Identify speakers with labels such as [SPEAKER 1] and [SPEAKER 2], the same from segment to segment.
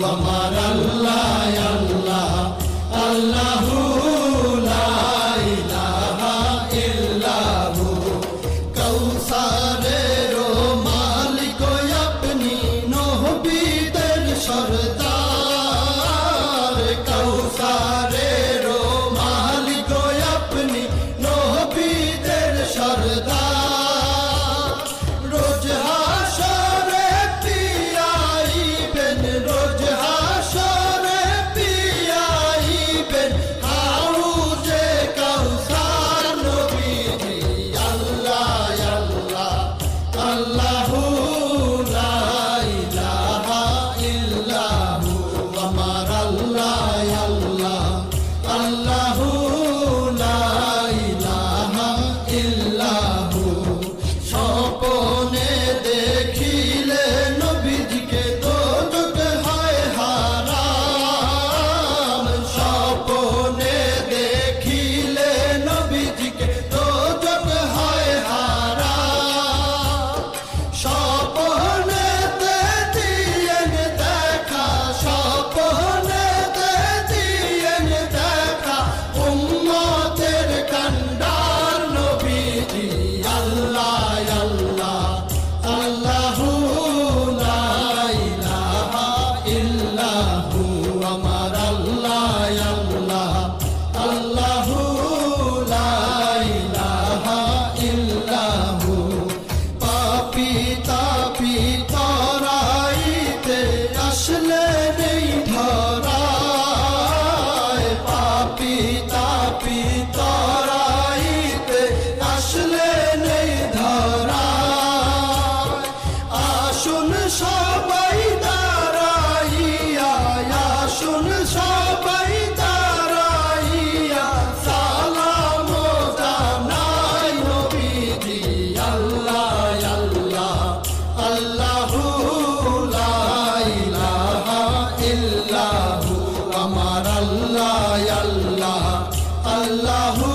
[SPEAKER 1] আমার আল্লাহ আল্লাহ আল্লাহু লা ইলাহা ইল্লাহু কাউসারের মালিক আপনি নবীদের সরদার কাউসারের মালিক আপনি নবীদের সরদার রোজ হাসরে পিয়াইবেন রোজ হাসরে পিয়াইবেন হাউজে কাউসার নবীজি আল্লাহ আল্লাহ আল্লাহু লা ইলাহা ইল্লাহু আমার আল্লাহ আল্লাহ আল্লাহু লা ইলাহা ইল্লাহু স্বপ্নে দেখিলে নবীজিকে দোজখ হয় হারাম স্বপ্নে দেখিলে নবীজিকে দোজখ হয় হারাম স্বপ্নেতে দিয়েন দেখা স্বপ্নেতে দিয়েন দেখা উম্মতের কান্ডার নবীজি আল্লাহ আল্লাহ আল্লাহু লা ইলাহা ইল্লাহু আমার আল্লাহ আল্লাহ আল্লাহু লা ইলাহা ইল্লাহু পাপী তাপী তরাইতে আসলে নেই ধরায় পাপী তাপী তরাইতে আসলে নেই ধরায় আসুন সবাই দাঁড়াইয়া আসুন সবাই দাঁড়াইয়া সালাম জানাই নবীজি আল্লাহ আল্লাহ আল্লাহু লা ইলাহা ইল্লাহু আমার আল্লাহ আল্লাহ আল্লাহু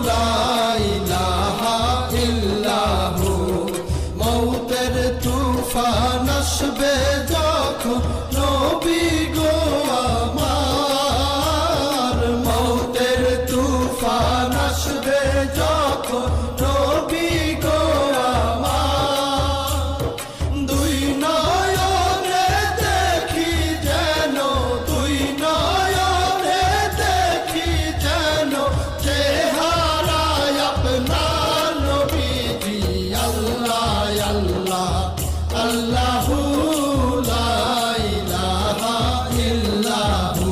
[SPEAKER 1] লা ইলাহা ইল্লাহু মৌতের তুফান আসবে যখন নবী গো আমার মৌতের তুফান আসবে যখন নবী গো আমার দুই নয়নে দেখি যেন দুই নয়নে দেখি যেন চেহারায় আপনার নবীজি আল্লাহ আল্লাহ আল্লাহু লা ইলাহা ইল্লাহু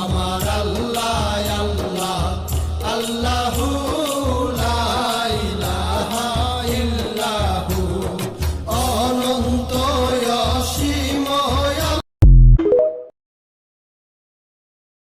[SPEAKER 1] আমার আল্লাহ আল্লাহ আল্লাহ